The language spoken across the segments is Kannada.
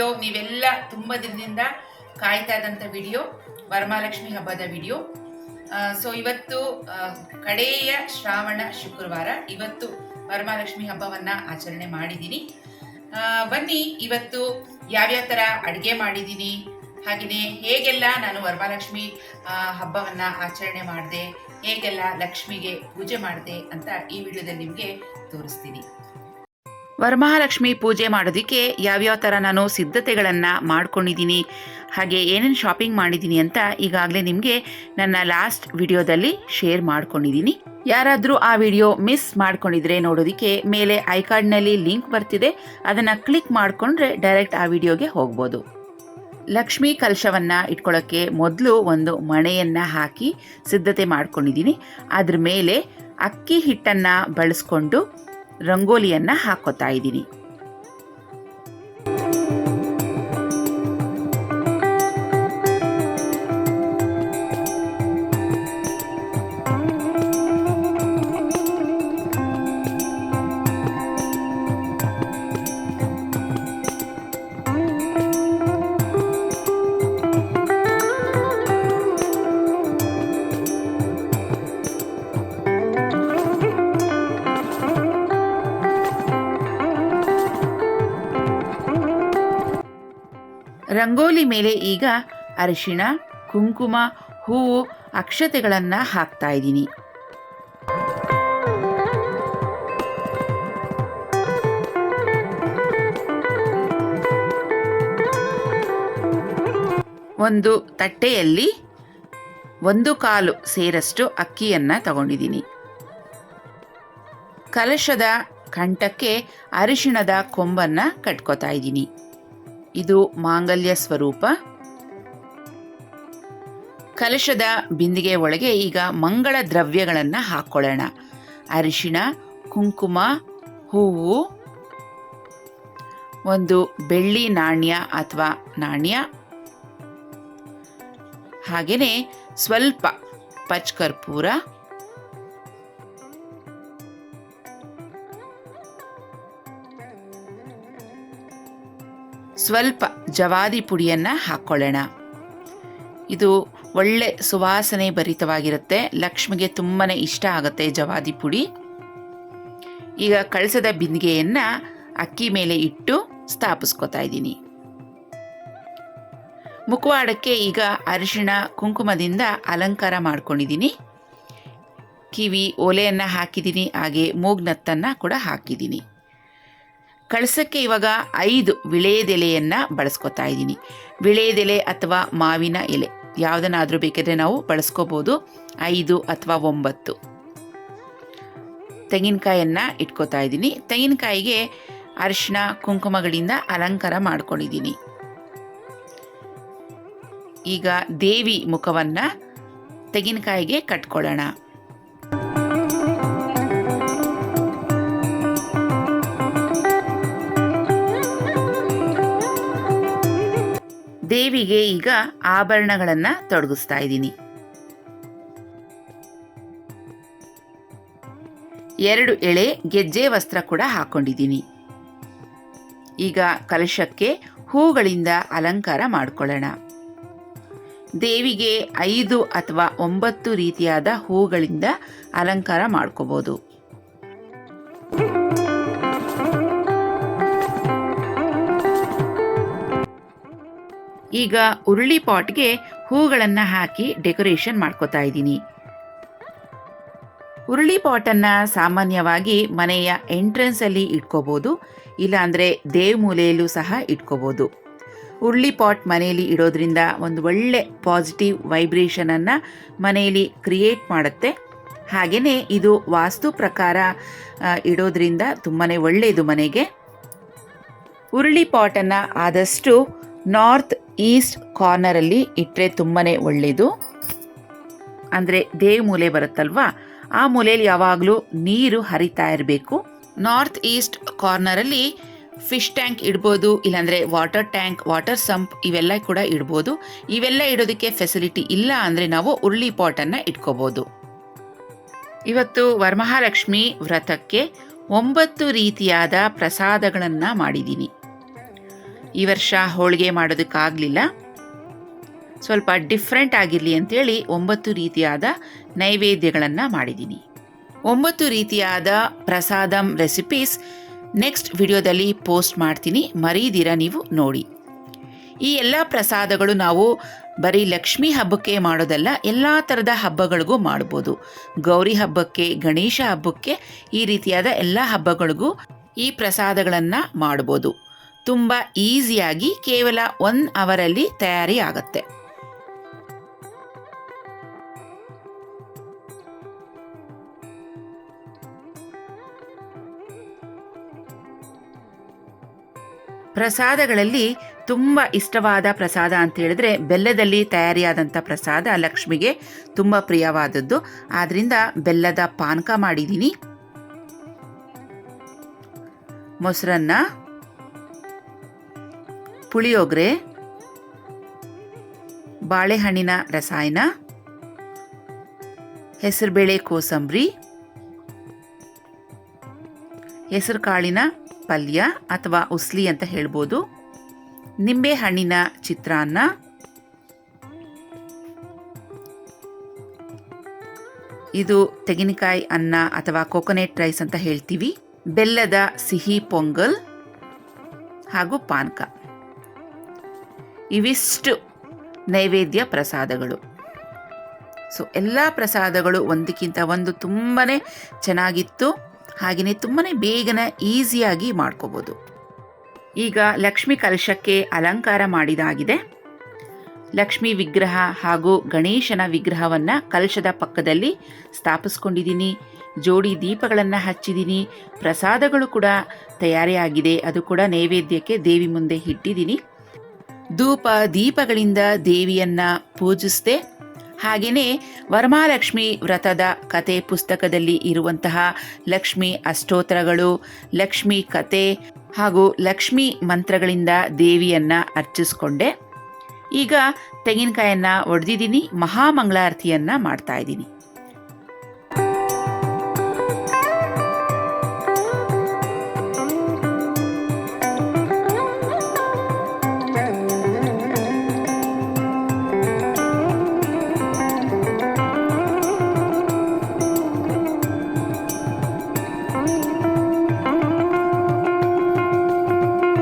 ವಿಡಿಯೋ ನೀವೆಲ್ಲ ತುಂಬ ದಿನದಿಂದ ಕಾಯ್ತಾ ಇದ್ದಂಥ ವಿಡಿಯೋ, ವರಮಹಾಲಕ್ಷ್ಮಿ ಹಬ್ಬದ ವಿಡಿಯೋ. ಸೊ ಇವತ್ತು ಕಡೆಯ ಶ್ರಾವಣ ಶುಕ್ರವಾರ, ಇವತ್ತು ವರಮಹಾಲಕ್ಷ್ಮಿ ಹಬ್ಬವನ್ನು ಆಚರಣೆ ಮಾಡಿದ್ದೀನಿ. ಬನ್ನಿ ಇವತ್ತು ಯಾವ್ಯಾವ ಥರ ಅಡುಗೆ ಮಾಡಿದ್ದೀನಿ, ಹಾಗೆಯೇ ಹೇಗೆಲ್ಲ ನಾನು ವರಮಹಾಲಕ್ಷ್ಮಿ ಹಬ್ಬವನ್ನು ಆಚರಣೆ ಮಾಡಿದೆ, ಹೇಗೆಲ್ಲ ಲಕ್ಷ್ಮಿಗೆ ಪೂಜೆ ಮಾಡಿದೆ ಅಂತ ಈ ವಿಡಿಯೋದಲ್ಲಿ ನಿಮಗೆ ತೋರಿಸ್ತೀನಿ. ವರಮಹಾಲಕ್ಷ್ಮಿ ಪೂಜೆ ಮಾಡೋದಕ್ಕೆ ಯಾವ್ಯಾವ ಥರ ನಾನು ಸಿದ್ಧತೆಗಳನ್ನು ಮಾಡ್ಕೊಂಡಿದ್ದೀನಿ, ಹಾಗೆ ಏನೇನು ಶಾಪಿಂಗ್ ಮಾಡಿದ್ದೀನಿ ಅಂತ ಈಗಾಗಲೇ ನಿಮಗೆ ನನ್ನ ಲಾಸ್ಟ್ ವಿಡಿಯೋದಲ್ಲಿ ಶೇರ್ ಮಾಡ್ಕೊಂಡಿದ್ದೀನಿ. ಯಾರಾದರೂ ಆ ವಿಡಿಯೋ ಮಿಸ್ ಮಾಡ್ಕೊಂಡಿದ್ರೆ ನೋಡೋದಕ್ಕೆ ಮೇಲೆ ಐಕಾರ್ಡ್ನಲ್ಲಿ ಲಿಂಕ್ ಬರ್ತಿದೆ, ಅದನ್ನು ಕ್ಲಿಕ್ ಮಾಡಿಕೊಂಡ್ರೆ ಡೈರೆಕ್ಟ್ ಆ ವಿಡಿಯೋಗೆ ಹೋಗ್ಬೋದು. ಲಕ್ಷ್ಮೀ ಕಲಶವನ್ನು ಇಟ್ಕೊಳ್ಳೋಕ್ಕೆ ಮೊದಲು ಒಂದು ಮಣೆಯನ್ನು ಹಾಕಿ ಸಿದ್ಧತೆ ಮಾಡ್ಕೊಂಡಿದ್ದೀನಿ. ಅದ್ರ ಮೇಲೆ ಅಕ್ಕಿ ಹಿಟ್ಟನ್ನು ಬಳಸ್ಕೊಂಡು ರಂಗೋಲಿಯನ್ನು ಹಾಕೋತಾ ಇದ್ದೀನಿ. ರಂಗೋಲಿ ಮೇಲೆ ಈಗ ಅರಿಶಿಣ, ಕುಂಕುಮ, ಹೂವು, ಅಕ್ಷತೆಗಳನ್ನು ಹಾಕ್ತಾ ಇದ್ದೀನಿ. ಒಂದು ತಟ್ಟೆಯಲ್ಲಿ 1/4 ಸೇರಷ್ಟು ಅಕ್ಕಿಯನ್ನು ತಗೊಂಡಿದ್ದೀನಿ. ಕಲಶದ ಕಂಠಕ್ಕೆ ಅರಿಶಿಣದ ಕೊಂಬನ್ನು ಕಟ್ಕೋತಾ ಇದ್ದೀನಿ. ಇದು ಮಾಂಗಲ್ಯ ಸ್ವರೂಪ. ಕಲಶದ ಬಿಂದಿಗೆ ಒಳಗೆ ಈಗ ಮಂಗಳ ದ್ರವ್ಯಗಳನ್ನು ಹಾಕ್ಕೊಳ್ಳೋಣ. ಅರಿಶಿಣ, ಕುಂಕುಮ, ಹೂವು, ಒಂದು ಬೆಳ್ಳಿ ನಾಣ್ಯ ಅಥವಾ ನಾಣ್ಯ, ಹಾಗೆಯೇ ಸ್ವಲ್ಪ ಪಚ್ಕರ್ಪೂರ, ಸ್ವಲ್ಪ ಜವಾದಿ ಪುಡಿಯನ್ನು ಹಾಕ್ಕೊಳ್ಳೋಣ. ಇದು ಒಳ್ಳೆ ಸುವಾಸನೆ ಭರಿತವಾಗಿರುತ್ತೆ, ಲಕ್ಷ್ಮಿಗೆ ತುಂಬಾ ಇಷ್ಟ ಆಗುತ್ತೆ ಜವಾದಿ ಪುಡಿ. ಈಗ ಕಳಸದ ಬಿಂದಿಗೆಯನ್ನು ಅಕ್ಕಿ ಮೇಲೆ ಇಟ್ಟು ಸ್ಥಾಪಿಸ್ಕೊತಾ ಇದ್ದೀನಿ. ಮುಖವಾಡಕ್ಕೆ ಈಗ ಅರಿಶಿಣ ಕುಂಕುಮದಿಂದ ಅಲಂಕಾರ ಮಾಡ್ಕೊಂಡಿದ್ದೀನಿ. ಕಿವಿ ಓಲೆಯನ್ನು ಹಾಕಿದ್ದೀನಿ, ಹಾಗೆ ಮೂಗ್ನತ್ತನ್ನು ಕೂಡ ಹಾಕಿದ್ದೀನಿ. ಕಳಸಕ್ಕೆ ಇವಾಗ 5 ವಿಳೆಯದೆಲೆಯನ್ನು ಬಳಸ್ಕೊತಾ ಇದ್ದೀನಿ. ವಿಳೆಯದೆಲೆ ಅಥವಾ ಮಾವಿನ ಎಲೆ ಯಾವುದನ್ನಾದರೂ ಬೇಕಾದರೆ ನಾವು ಬಳಸ್ಕೋಬೋದು. 5 ಅಥವಾ 9 ತೆಂಗಿನಕಾಯನ್ನು ಇಟ್ಕೋತಾ ಇದ್ದೀನಿ. ತೆಂಗಿನಕಾಯಿಗೆ ಅರಿಶಿಣ ಕುಂಕುಮಗಳಿಂದ ಅಲಂಕಾರ ಮಾಡ್ಕೊಂಡಿದ್ದೀನಿ. ಈಗ ದೇವಿ ಮುಖವನ್ನು ತೆಂಗಿನಕಾಯಿಗೆ ಕಟ್ಕೊಳ್ಳೋಣ. ದೇವಿಗೆ ಈಗ ಆಭರಣಗಳನ್ನು ತೊಡಗಿಸ್ತಾ ಇದ್ದೀನಿ. 2 ಎಳೆ ಗೆಜ್ಜೆ ವಸ್ತ್ರ ಕೂಡ ಹಾಕೊಂಡಿದ್ದೀನಿ. ಈಗ ಕಲಶಕ್ಕೆ ಹೂಗಳಿಂದ ಅಲಂಕಾರ ಮಾಡ್ಕೊಳ್ಳೋಣ. ದೇವಿಗೆ 5 ಅಥವಾ 9 ರೀತಿಯಾದ ಹೂಗಳಿಂದ ಅಲಂಕಾರ ಮಾಡ್ಕೋಬೋದು. ಈಗ ಉರುಳಿ ಪಾಟ್ಗೆ ಹೂಗಳನ್ನು ಹಾಕಿ ಡೆಕೋರೇಷನ್ ಮಾಡ್ಕೋತಾ ಇದ್ದೀನಿ. ಉರುಳಿ ಪಾಟನ್ನು ಸಾಮಾನ್ಯವಾಗಿ ಮನೆಯ ಎಂಟ್ರೆನ್ಸಲ್ಲಿ ಇಟ್ಕೋಬೋದು, ಇಲ್ಲಾಂದರೆ ದೇವ್ ಮೂಲೆಯಲ್ಲೂ ಸಹ ಇಟ್ಕೋಬೋದು. ಉರುಳಿ ಪಾಟ್ ಮನೆಯಲ್ಲಿ ಇಡೋದ್ರಿಂದ ಒಂದು ಒಳ್ಳೆ ಪಾಸಿಟಿವ್ ವೈಬ್ರೇಷನನ್ನು ಮನೆಯಲ್ಲಿ ಕ್ರಿಯೇಟ್ ಮಾಡುತ್ತೆ. ಹಾಗೆಯೇ ಇದು ವಾಸ್ತು ಪ್ರಕಾರ ಇಡೋದ್ರಿಂದ ತುಂಬಾ ಒಳ್ಳೆಯದು ಮನೆಗೆ. ಉರುಳಿ ಪಾಟನ್ನು ಆದಷ್ಟು ನಾರ್ತ್ ಈಸ್ಟ್ ಕಾರ್ನರಲ್ಲಿ ಇಟ್ಟರೆ ತುಂಬಾ ಒಳ್ಳೆಯದು. ಅಂದರೆ ದೇವ್ ಮೂಲೆ ಬರುತ್ತಲ್ವಾ, ಆ ಮೂಲೆಯಲ್ಲಿ ಯಾವಾಗಲೂ ನೀರು ಹರಿತಾ ಇರಬೇಕು. ನಾರ್ತ್ ಈಸ್ಟ್ ಕಾರ್ನರಲ್ಲಿ ಫಿಶ್ ಟ್ಯಾಂಕ್ ಇಡ್ಬೋದು, ಇಲ್ಲಾಂದರೆ ವಾಟರ್ ಟ್ಯಾಂಕ್, ವಾಟರ್ ಸಂಪ್ ಇವೆಲ್ಲ ಕೂಡ ಇಡ್ಬೋದು. ಇವೆಲ್ಲ ಇಡೋದಕ್ಕೆ ಫೆಸಿಲಿಟಿ ಇಲ್ಲ ಅಂದರೆ ನಾವು ಉರುಳಿ ಪಾಟನ್ನು ಇಟ್ಕೋಬೋದು. ಇವತ್ತು ವರಮಹಾಲಕ್ಷ್ಮಿ ವ್ರತಕ್ಕೆ 9 ರೀತಿಯಾದ ಪ್ರಸಾದಗಳನ್ನು ಮಾಡಿದ್ದೀನಿ. ಈ ವರ್ಷ ಹೋಳಿಗೆ ಮಾಡೋದಕ್ಕಾಗಲಿಲ್ಲ. ಸ್ವಲ್ಪ ಡಿಫ್ರೆಂಟ್ ಆಗಿರಲಿ ಅಂಥೇಳಿ 9 ರೀತಿಯಾದ ನೈವೇದ್ಯಗಳನ್ನು ಮಾಡಿದ್ದೀನಿ. 9 ರೀತಿಯಾದ ಪ್ರಸಾದಂ ರೆಸಿಪೀಸ್ ನೆಕ್ಸ್ಟ್ ವಿಡಿಯೋದಲ್ಲಿ ಪೋಸ್ಟ್ ಮಾಡ್ತೀನಿ, ಮರೀದಿರ ನೀವು ನೋಡಿ. ಈ ಎಲ್ಲ ಪ್ರಸಾದಗಳು ನಾವು ಬರೀ ಲಕ್ಷ್ಮೀ ಹಬ್ಬಕ್ಕೆ ಮಾಡೋದಲ್ಲ, ಎಲ್ಲ ಥರದ ಹಬ್ಬಗಳಿಗೂ ಮಾಡ್ಬೋದು. ಗೌರಿ ಹಬ್ಬಕ್ಕೆ, ಗಣೇಶ ಹಬ್ಬಕ್ಕೆ, ಈ ರೀತಿಯಾದ ಎಲ್ಲ ಹಬ್ಬಗಳಿಗೂ ಈ ಪ್ರಸಾದಗಳನ್ನು ಮಾಡ್ಬೋದು. ತುಂಬ ಈಸಿಯಾಗಿ ಕೇವಲ 1 ಅವರಲ್ಲಿ ತಯಾರಿ ಆಗುತ್ತೆ. ಪ್ರಸಾದಗಳಲ್ಲಿ ತುಂಬ ಇಷ್ಟವಾದ ಪ್ರಸಾದ ಅಂತ ಹೇಳಿದ್ರೆ ಬೆಲ್ಲದಲ್ಲಿ ತಯಾರಿಯಾದಂಥ ಪ್ರಸಾದ ಲಕ್ಷ್ಮಿಗೆ ತುಂಬ ಪ್ರಿಯವಾದದ್ದು. ಆದ್ದರಿಂದ ಬೆಲ್ಲದ ಪಾನಕ ಮಾಡಿದ್ದೀನಿ. ಮೊಸರನ್ನ, ಪುಳಿಯೋಗರೆ, ಬಾಳೆಹಣ್ಣಿನ ರಸಾಯನ, ಹೆಸರುಬೇಳೆ ಕೋಸಂಬರಿ, ಹೆಸರು ಕಾಳಿನ ಪಲ್ಯ ಅಥವಾ ಉಸ್ಲಿ ಅಂತ ಹೇಳ್ಬೋದು, ನಿಂಬೆ ಹಣ್ಣಿನ ಚಿತ್ರಾನ್ನ, ಇದು ತೆಂಗಿನಕಾಯಿ ಅನ್ನ ಅಥವಾ ಕೋಕೋನಟ್ ರೈಸ್ ಅಂತ ಹೇಳ್ತೀವಿ, ಬೆಲ್ಲದ ಸಿಹಿ ಪೊಂಗಲ್ ಹಾಗೂ ಪಾನಕ. ಇವಿಷ್ಟು ನೈವೇದ್ಯ ಪ್ರಸಾದಗಳು. ಸೊ ಎಲ್ಲ ಪ್ರಸಾದಗಳು ಒಂದಕ್ಕಿಂತ ಒಂದು ತುಂಬಾ ಚೆನ್ನಾಗಿತ್ತು. ಹಾಗೆಯೇ ತುಂಬಾ ಬೇಗನೆ ಈಸಿಯಾಗಿ ಮಾಡ್ಕೋಬೋದು. ಈಗ ಲಕ್ಷ್ಮಿ ಕಲಶಕ್ಕೆ ಅಲಂಕಾರ ಮಾಡಿದಾಗಿದೆ. ಲಕ್ಷ್ಮಿ ವಿಗ್ರಹ ಹಾಗೂ ಗಣೇಶನ ವಿಗ್ರಹವನ್ನು ಕಲಶದ ಪಕ್ಕದಲ್ಲಿ ಸ್ಥಾಪಿಸ್ಕೊಂಡಿದ್ದೀನಿ. ಜೋಡಿ ದೀಪಗಳನ್ನು ಹಚ್ಚಿದ್ದೀನಿ. ಪ್ರಸಾದಗಳು ಕೂಡ ತಯಾರಿಯಾಗಿದೆ. ಅದು ಕೂಡ ನೈವೇದ್ಯಕ್ಕೆ ದೇವಿ ಮುಂದೆ ಇಟ್ಟಿದ್ದೀನಿ. ಧೂಪ ದೀಪಗಳಿಂದ ದೇವಿಯನ್ನು ಪೂಜಿಸಿದೆ. ಹಾಗೆಯೇ ವರಮಹಾಲಕ್ಷ್ಮಿ ವ್ರತದ ಕತೆ ಪುಸ್ತಕದಲ್ಲಿ ಇರುವಂತಹ ಲಕ್ಷ್ಮಿ ಅಷ್ಟೋತ್ತರಗಳು, ಲಕ್ಷ್ಮಿ ಕತೆ ಹಾಗೂ ಲಕ್ಷ್ಮಿ ಮಂತ್ರಗಳಿಂದ ದೇವಿಯನ್ನು ಅರ್ಚಿಸ್ಕೊಂಡೆ. ಈಗ ತೆಂಗಿನಕಾಯನ್ನು ಒಡೆದಿದ್ದೀನಿ. ಮಹಾಮಂಗಳಾರತಿಯನ್ನು ಮಾಡ್ತಾ ಇದ್ದೀನಿ.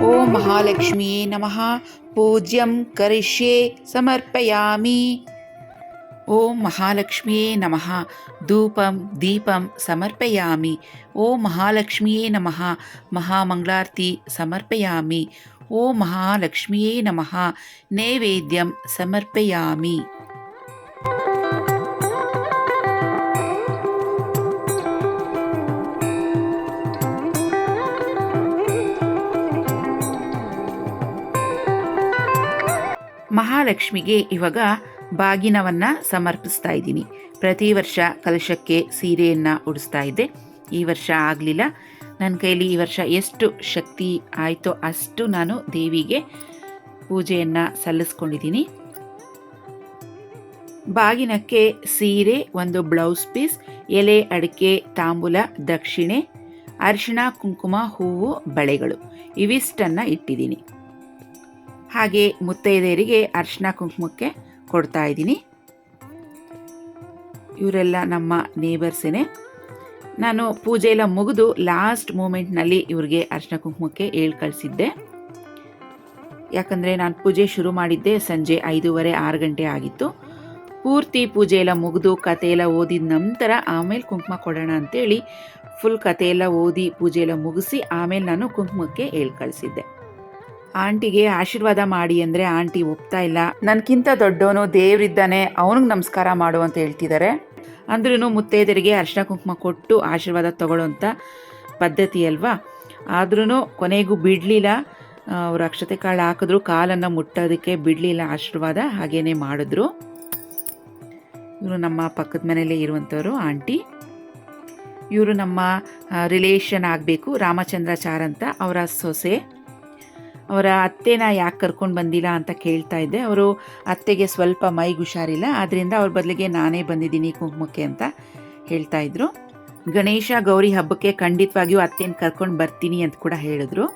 ಓಂ ಮಹಾಲಕ್ಷ್ಮಿಯೇ ನಮಃ. ಪೂಜ್ಯಂ ಕರಿಷ್ಯೆ ಸಮರ್ಪಯಾಮಿ. ಓಂ ಮಹಾಲಕ್ಷ್ಮಿಯೇ ನಮಃ. ಧೂಪಂ ದೀಪಂ ಸಮರ್ಪಯಾಮಿ. ಓಂ ಮಹಾಲಕ್ಷ್ಮಿಯೇ ನಮಃ. ಮಹಾಮಂಗಳಾರತಿ ಸಮರ್ಪಯಾಮಿ. ಓಂ ಮಹಾಲಕ್ಷ್ಮಿಯೇ ನಮಃ. ನೈವೇದ್ಯಂ ಸಮರ್ಪಯಾಮಿ. ಮಹಾಲಕ್ಷ್ಮಿಗೆ ಇವಾಗ ಬಾಗಿನವನ್ನು ಸಮರ್ಪಿಸ್ತಾ ಇದ್ದೀನಿ. ಪ್ರತಿ ವರ್ಷ ಕಲಶಕ್ಕೆ ಸೀರೆಯನ್ನು ಉಡಿಸ್ತಾ ಇದ್ದೆ. ಈ ವರ್ಷ ಆಗಲಿಲ್ಲ. ನನ್ನ ಕೈಲಿ ಈ ವರ್ಷ ಎಷ್ಟು ಶಕ್ತಿ ಆಯಿತೋ ಅಷ್ಟು ನಾನು ದೇವಿಗೆ ಪೂಜೆಯನ್ನು ಸಲ್ಲಿಸ್ಕೊಂಡಿದ್ದೀನಿ. ಬಾಗಿನಕ್ಕೆ ಸೀರೆ, ಒಂದು ಬ್ಲೌಸ್ ಪೀಸ್, ಎಲೆ, ಅಡಿಕೆ, ತಾಂಬೂಲ, ದಕ್ಷಿಣೆ, ಅರಿಶಿಣ, ಕುಂಕುಮ, ಹೂವು, ಬಳೆಗಳು ಇವಿಷ್ಟನ್ನು ಇಟ್ಟಿದ್ದೀನಿ. ಹಾಗೆ ಮುತ್ತೈದೆಯರಿಗೆ ಅರಿಶಿಣ ಕುಂಕುಮಕ್ಕೆ ಕೊಡ್ತಾ ಇದ್ದೀನಿ. ಇವರೆಲ್ಲ ನಮ್ಮ ನೇಬರ್ಸೇನೆ. ನಾನು ಪೂಜೆ ಎಲ್ಲ ಮುಗಿದು ಲಾಸ್ಟ್ ಮೂಮೆಂಟ್ನಲ್ಲಿ ಇವ್ರಿಗೆ ಅರಿಶಿಣ ಕುಂಕುಮಕ್ಕೆ ಕಳಿಸಿದ್ದೆ. ಯಾಕಂದರೆ ನಾನು ಪೂಜೆ ಶುರು ಮಾಡಿದ್ದೆ ಸಂಜೆ 5:30, 6 ಗಂಟೆ ಆಗಿತ್ತು. ಪೂರ್ತಿ ಪೂಜೆ ಎಲ್ಲ ಮುಗಿದು ಕತೆ ಎಲ್ಲ ಓದಿದ ನಂತರ ಆಮೇಲೆ ಕುಂಕುಮ ಕೊಡೋಣ ಅಂತೇಳಿ ಫುಲ್ ಕತೆ ಎಲ್ಲ ಓದಿ ಪೂಜೆ ಎಲ್ಲ ಮುಗಿಸಿ ಆಮೇಲೆ ನಾನು ಕುಂಕುಮಕ್ಕೆ ಕಳಿಸಿದ್ದೆ. ಆಂಟಿಗೆ ಆಶೀರ್ವಾದ ಮಾಡಿ ಅಂದರೆ ಆಂಟಿ ಒಪ್ತಾ ಇಲ್ಲ. ನನಗಿಂತ ದೊಡ್ಡವನು ದೇವರಿದ್ದಾನೆ, ಅವನಿಗೆ ನಮಸ್ಕಾರ ಮಾಡು ಅಂತ ಹೇಳ್ತಿದ್ದಾರೆ. ಅಂದ್ರೂ ಮುತ್ತೈದರಿಗೆ ಅರಿಶಿಣ ಕುಂಕುಮ ಕೊಟ್ಟು ಆಶೀರ್ವಾದ ತಗೊಳ್ಳೋಂಥ ಪದ್ಧತಿ ಅಲ್ವಾ. ಆದ್ರೂ ಕೊನೆಗೂ ಬಿಡಲಿಲ್ಲ. ಅವರು ಅಕ್ಷತೆ ಕಾಳು ಹಾಕಿದ್ರು, ಕಾಲನ್ನು ಮುಟ್ಟೋದಕ್ಕೆ ಬಿಡಲಿಲ್ಲ ಆಶೀರ್ವಾದ. ಹಾಗೇನೆ ಮಾಡಿದ್ರು. ಇವರು ನಮ್ಮ ಪಕ್ಕದ ಮನೆಯಲ್ಲೇ ಇರುವಂಥವ್ರು ಆಂಟಿ. ಇವರು ನಮ್ಮ ರಿಲೇಷನ್ ಆಗಬೇಕು, ರಾಮಚಂದ್ರಾಚಾರ್ ಅಂತ, ಅವರ ಸೊಸೆ. ಅವರ ಅತ್ತೆನ ಯಾಕೆ ಕರ್ಕೊಂಡು ಬಂದಿಲ್ಲ ಅಂತ ಕೇಳ್ತಾ ಇದ್ದೆ. ಅವರು ಅತ್ತೆಗೆ ಸ್ವಲ್ಪ ಮೈಗೆ ಹುಷಾರಿಲ್ಲ, ಆದ್ದರಿಂದ ಅವ್ರ ಬದಲಿಗೆ ನಾನೇ ಬಂದಿದ್ದೀನಿ ಕುಂಕುಮಕ್ಕೆ ಅಂತ ಹೇಳ್ತಾ ಇದ್ರು. ಗಣೇಶ ಗೌರಿ ಹಬ್ಬಕ್ಕೆ ಖಂಡಿತವಾಗಿಯೂ ಅತ್ತೆನ ಕರ್ಕೊಂಡು ಬರ್ತೀನಿ ಅಂತ ಕೂಡ ಹೇಳಿದ್ರು.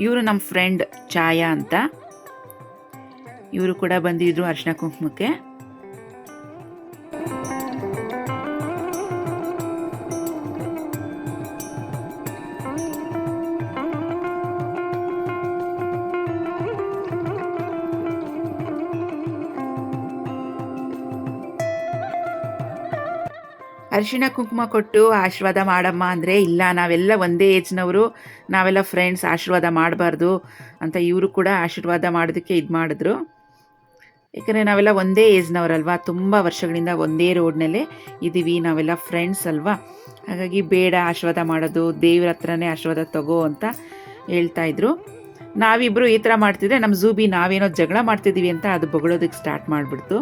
ಇವರು ನಮ್ಮ ಫ್ರೆಂಡ್ ಛಾಯಾ ಅಂತ, ಇವರು ಕೂಡ ಬಂದಿದ್ರು ಅರಿಶಿನ ಕುಂಕುಮಕ್ಕೆ. ಅರಿಶಿಣ ಕುಂಕುಮ ಕೊಟ್ಟು ಆಶೀರ್ವಾದ ಮಾಡಮ್ಮ ಅಂದರೆ, ಇಲ್ಲ ನಾವೆಲ್ಲ ಒಂದೇ ಏಜ್ನವರು, ನಾವೆಲ್ಲ ಫ್ರೆಂಡ್ಸ್, ಆಶೀರ್ವಾದ ಮಾಡಬಾರ್ದು ಅಂತ ಇವರು ಕೂಡ ಆಶೀರ್ವಾದ ಮಾಡೋದಕ್ಕೆ ಇದು ಮಾಡಿದ್ರು. ಯಾಕಂದರೆ ನಾವೆಲ್ಲ ಒಂದೇ ಏಜ್ನವರಲ್ವ, ತುಂಬ ವರ್ಷಗಳಿಂದ ಒಂದೇ ರೋಡ್ನಲ್ಲೇ ಇದ್ದೀವಿ, ನಾವೆಲ್ಲ ಫ್ರೆಂಡ್ಸ್ ಅಲ್ವಾ, ಹಾಗಾಗಿ ಬೇಡ ಆಶೀರ್ವಾದ ಮಾಡೋದು, ದೇವ್ರ ಹತ್ರನೇ ಆಶೀರ್ವಾದ ತಗೋ ಅಂತ ಹೇಳ್ತಾಯಿದ್ರು. ನಾವಿಬ್ಬರು ಈ ಥರ ಮಾಡ್ತಿದ್ರೆ ನಮ್ಮ ಝೂಬಿ ನಾವೇನೋ ಜಗಳ ಮಾಡ್ತಿದ್ದೀವಿ ಅಂತ ಅದು ಬೊಗಳೋದಕ್ಕೆ ಸ್ಟಾರ್ಟ್ ಮಾಡಿಬಿಡ್ತು.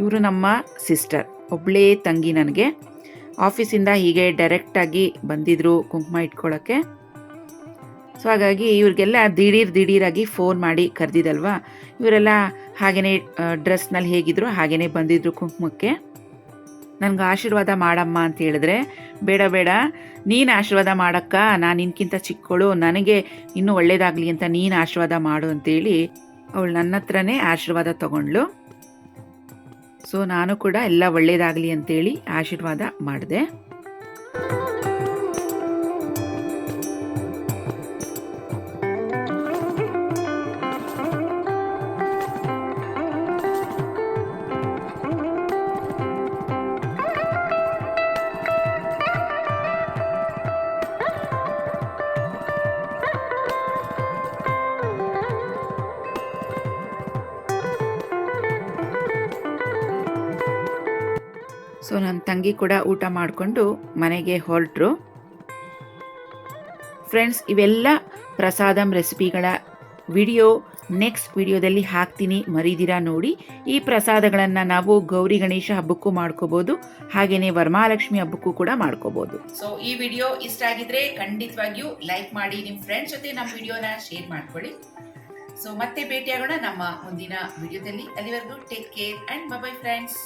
ಇವರು ನಮ್ಮ ಸಿಸ್ಟರ್, ಒಬ್ಬಳೇ ತಂಗಿ ನನಗೆ. ಆಫೀಸಿಂದ ಹೀಗೆ ಡೈರೆಕ್ಟಾಗಿ ಬಂದಿದ್ದರು ಕುಂಕುಮ ಇಟ್ಕೊಳ್ಳೋಕ್ಕೆ. ಸೊ ಹಾಗಾಗಿ ಇವ್ರಿಗೆಲ್ಲ ದಿಢೀರಾಗಿ ಫೋನ್ ಮಾಡಿ ಕರೆದಿದ್ದಲ್ವ, ಇವರೆಲ್ಲ ಹಾಗೆಯೇ ಡ್ರೆಸ್ನಲ್ಲಿ ಹೇಗಿದ್ರು ಹಾಗೆಯೇ ಬಂದಿದ್ದರು ಕುಂಕುಮಕ್ಕೆ. ನನಗೆ ಆಶೀರ್ವಾದ ಮಾಡಮ್ಮ ಅಂತ ಹೇಳಿದ್ರೆ, ಬೇಡ ನೀನು ಆಶೀರ್ವಾದ ಮಾಡಕ್ಕ, ನಾನು ನಿನ್ಕಿಂತ ಚಿಕ್ಕವಳು, ನನಗೆ ಇನ್ನೂ ಒಳ್ಳೇದಾಗಲಿ ಅಂತ ನೀನು ಆಶೀರ್ವಾದ ಮಾಡು ಅಂತೇಳಿ ಅವಳು ನನ್ನ ಹತ್ರನೇ ಆಶೀರ್ವಾದ ತಗೊಂಡ್ಳು. ಸೊ ನಾನು ಕೂಡ ಎಲ್ಲ ಒಳ್ಳೆಯದಾಗಲಿ ಅಂತೇಳಿ ಆಶೀರ್ವಾದ ಮಾಡಿದೆ. ಸೊ ನನ್ನ ತಂಗಿ ಕೂಡ ಊಟ ಮಾಡಿಕೊಂಡು ಮನೆಗೆ ಹೊರಟರು. ಫ್ರೆಂಡ್ಸ್, ಇವೆಲ್ಲ ಪ್ರಸಾದಂ ರೆಸಿಪಿಗಳ ವಿಡಿಯೋ ನೆಕ್ಸ್ಟ್ ವಿಡಿಯೋದಲ್ಲಿ ಹಾಕ್ತೀನಿ, ಮರಿದಿರಾ ನೋಡಿ. ಈ ಪ್ರಸಾದಗಳನ್ನು ನಾವು ಗೌರಿ ಗಣೇಶ ಹಬ್ಬಕ್ಕೂ ಮಾಡ್ಕೋಬೋದು, ಹಾಗೆಯೇ ವರಮಹಾಲಕ್ಷ್ಮಿ ಹಬ್ಬಕ್ಕೂ ಕೂಡ ಮಾಡ್ಕೋಬೋದು. ಸೊ ಈ ವಿಡಿಯೋ ಇಷ್ಟ ಆಗಿದ್ರೆ ಖಂಡಿತವಾಗಿಯೂ ಲೈಕ್ ಮಾಡಿ, ನಿಮ್ಮ ಫ್ರೆಂಡ್ಸ್ ಜೊತೆ ನಮ್ಮ ವಿಡಿಯೋನ ಶೇರ್ ಮಾಡ್ಕೊಳ್ಳಿ. ಸೊ ಮತ್ತೆ ಭೇಟಿಯಾಗೋಣ ನಮ್ಮ ಮುಂದಿನ ವಿಡಿಯೋದಲ್ಲಿ. ಅಲ್ಲಿವರೆಗೂ take care and by friends.